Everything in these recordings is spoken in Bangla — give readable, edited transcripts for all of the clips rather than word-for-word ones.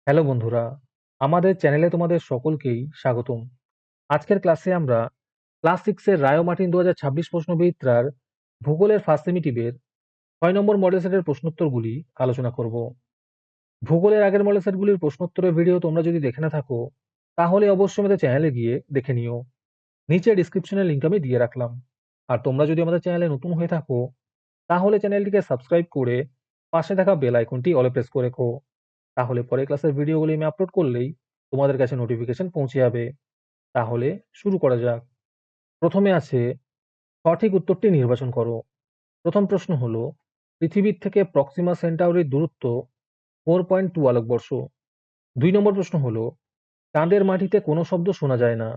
হ্যালো বন্ধুরা, আমাদের চ্যানেলে তোমাদের সকলকেই স্বাগতম। আজকের ক্লাসে আমরা ক্লাস 6 এর রায় ও মার্টিন 2026 প্রশ্নবিচিত্রার ভূগোলের ফার্স্ট সেমিটিভের 6 নম্বর মডেল সেটের প্রশ্নোত্তরগুলি আলোচনা করব। ভূগোলের আগের মডেল সেটগুলির প্রশ্নোত্তরের ভিডিও তোমরা যদি দেখে না থাকো, তাহলে অবশ্যই আমাদের চ্যানেলে গিয়ে দেখে নিও। নিচে ডিসক্রিপশনে লিংক আমি দিয়ে রাখলাম। আর তোমরা যদি আমাদের চ্যানেলে নতুন হয়ে থাকো, তাহলে চ্যানেলটিকে সাবস্ক্রাইব করে পাশে থাকা বেল আইকনটি অলে প্রেস করে রেখো। তাহলে পরের ক্লাসের ভিডিওগুলি আমি আপলোড করলেই তোমাদের কাছে নোটিফিকেশন পৌঁছে যাবে। তাহলে শুরু করা যাক। প্রথমে আছে সঠিক উত্তরটি নির্বাচন করো। প্রথম প্রশ্ন হলো, পৃথিবীর থেকে প্রক্সিমা সেন্টাউরির দূরত্ব 4.2 আলোকবর্ষ। 2 নম্বর প্রশ্ন হলো, চাঁদের মাটিতে কোনো শব্দ শোনা যায় না,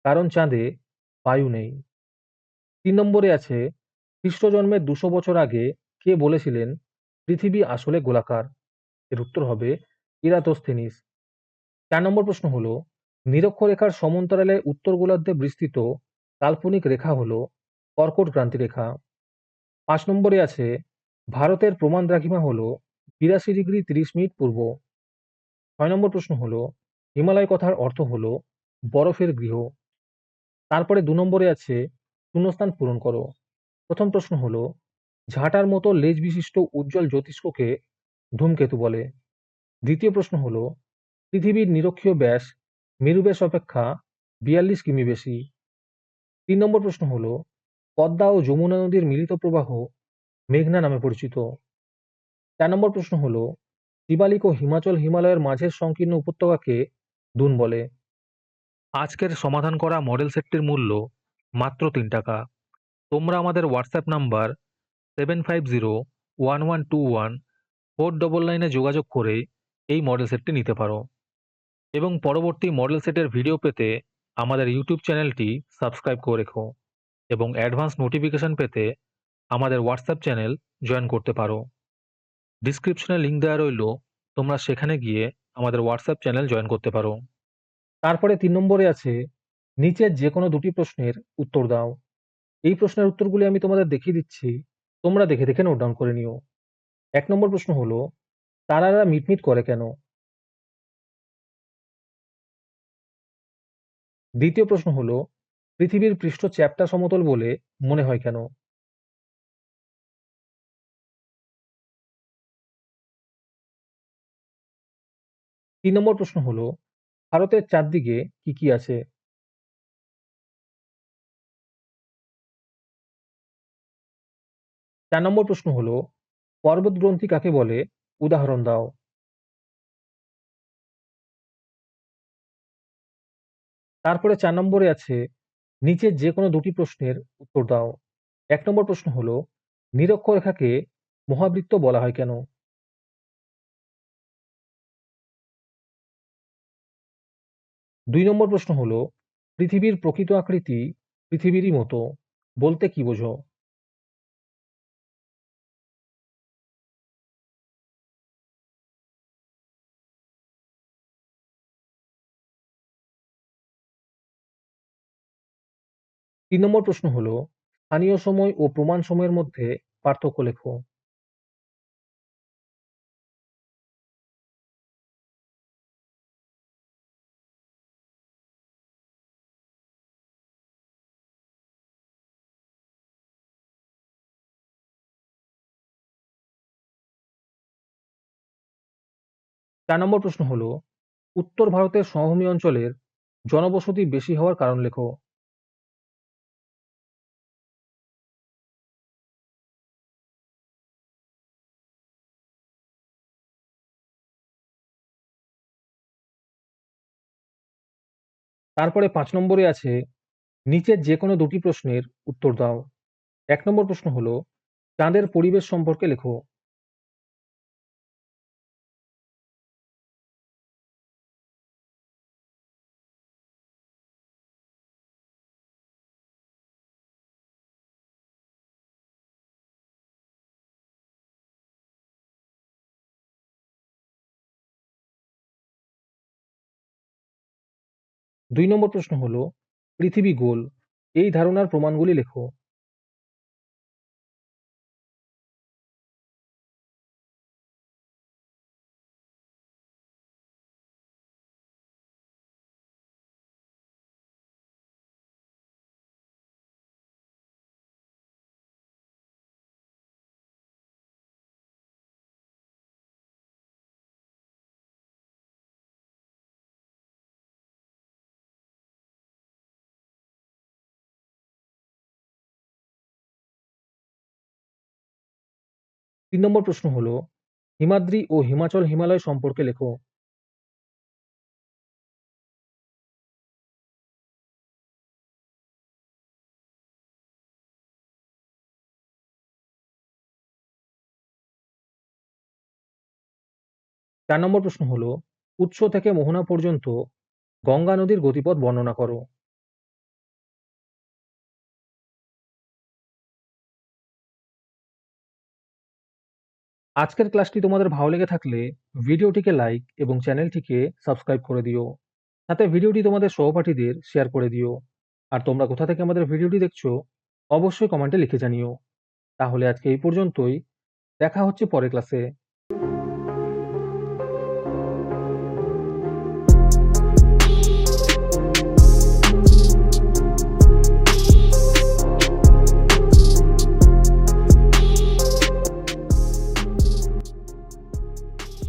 কারণ চাঁদে বায়ু নেই। 3 নম্বরে আছে, খ্রিস্ট জন্মের 200 বছর আগে কে বলেছিলেন পৃথিবী আসলে গোলাকার? এর উত্তর হবে ইরাটোস্থিনিস। 4 নম্বর প্রশ্ন হলো, নিরক্ষরেখার সমান্তরালে উত্তর গোলার্ধে বিস্তৃত কাল্পনিক রেখা হলো কর্কট ক্রান্তি রেখা। 5 নম্বরে আছে, ভারতের প্রমাণ দ্রাঘিমা হলো 82°30' পূর্ব। 6 নম্বর প্রশ্ন হলো, হিমালয় কথার অর্থ হলো বরফের গৃহ। তারপরে 2 নম্বরে আছে, শূন্যস্থান পূরণ করো। প্রথম প্রশ্ন হলো, ঝাঁটার মতো লেজ বিশিষ্ট উজ্জ্বল জ্যোতিষ্ককে ধূমকেতু বলে। দ্বিতীয় প্রশ্ন হলো, পৃথিবীর নিরক্ষীয় ব্যাস মেরু ব্যাস অপেক্ষা 42 কিমি বেশি। 3 নম্বর প্রশ্ন হলো, পদ্মা ও যমুনা নদীর মিলিত প্রবাহ মেঘনা নামে পরিচিত। 4 নম্বর প্রশ্ন হলো, শিবালিক ও হিমালয়ের মাঝের সংকীর্ণ উপত্যকাকে দুন বলে। আজকের সমাধান করা মডেল সেটটির মূল্য মাত্র 3 টাকা। তোমরা আমাদের হোয়াটসঅ্যাপ নাম্বার 7501121499 যোগাযোগ করে এই মডেল সেটটি নিতে পারো এবং পরবর্তী মডেল সেটের ভিডিও পেতে আমাদের ইউটিউব চ্যানেলটি সাবস্ক্রাইব করে রেখো এবং অ্যাডভান্স নোটিফিকেশন পেতে আমাদের হোয়াটসঅ্যাপ চ্যানেল জয়েন করতে পারো। ডিসক্রিপশনে লিংক দেওয়া রইল, তোমরা সেখানে গিয়ে আমাদের হোয়াটসঅ্যাপ চ্যানেল জয়েন করতে পারো। তারপরে 3 নম্বরে আছে, নিচের যে কোনো দুটি প্রশ্নের উত্তর দাও। এই প্রশ্নের উত্তরগুলি আমি তোমাদের দেখিয়ে দিচ্ছি, তোমরা দেখে দেখে নোট ডাউন করে নিও। 1 নম্বর প্রশ্ন হলো, তারারা মিটমিট করে কেন? দ্বিতীয় প্রশ্ন হলো, পৃথিবীর পৃষ্ঠ চ্যাপ্টা সমতল বলে মনে হয় কেন? 3 নম্বর প্রশ্ন হলো, ভারতের চারদিকে কি কি আছে? 4 নম্বর প্রশ্ন হলো, পর্বতগ্রন্থি কাকে বলে? উদাহরণ দাও। তারপরে 4 নম্বরে আছে, নিচের যে কোনো দুটি প্রশ্নের উত্তর দাও। 1 নম্বর প্রশ্ন হলো, নিরক্ষরেখাকে মহাবৃত্ত বলা হয় কেন? 2 নম্বর প্রশ্ন হলো, পৃথিবীর প্রকৃত আকৃতি পৃথিবীরই মতো বলতে কি বোঝো? 3 নম্বর প্রশ্ন হলো, স্থানীয় সময় ও প্রমাণ সময়ের মধ্যে পার্থক্য লেখো। চার নম্বর প্রশ্ন হলো, উত্তর ভারতের সমভূমি অঞ্চলের জনবসতি বেশি হওয়ার কারণ লেখো। তারপরে 5 নম্বরে আছে, নিচের যে কোনো দুটি প্রশ্নের উত্তর দাও। 1 নম্বর প্রশ্ন হলো, চাঁদের পরিবেশ সম্পর্কে লেখো। দুই নম্বর প্রশ্ন হলো, পৃথিবী গোল এই ধারণার প্রমাণগুলি লেখো। 3 নম্বর প্রশ্ন হলো, হিমাদ্রি ও হিমাচল হিমালয় সম্পর্কে লেখো। 4 নম্বর প্রশ্ন হলো, উৎস থেকে মোহনা পর্যন্ত গঙ্গা নদীর গতিপথ বর্ণনা করো। আজকের ক্লাসটি তোমাদের ভালো লেগে থাকলে ভিডিওটিকে লাইক এবং চ্যানেলটিকে সাবস্ক্রাইব করে দিও। সাথে ভিডিওটি তোমাদের সহপাঠীদের শেয়ার করে দিও। আর তোমরা কোথা থেকে আমাদের ভিডিওটি দেখছো অবশ্যই কমেন্টে লিখে জানিও। তাহলে আজকে এই পর্যন্তই। দেখা হচ্ছে পরের ক্লাসে।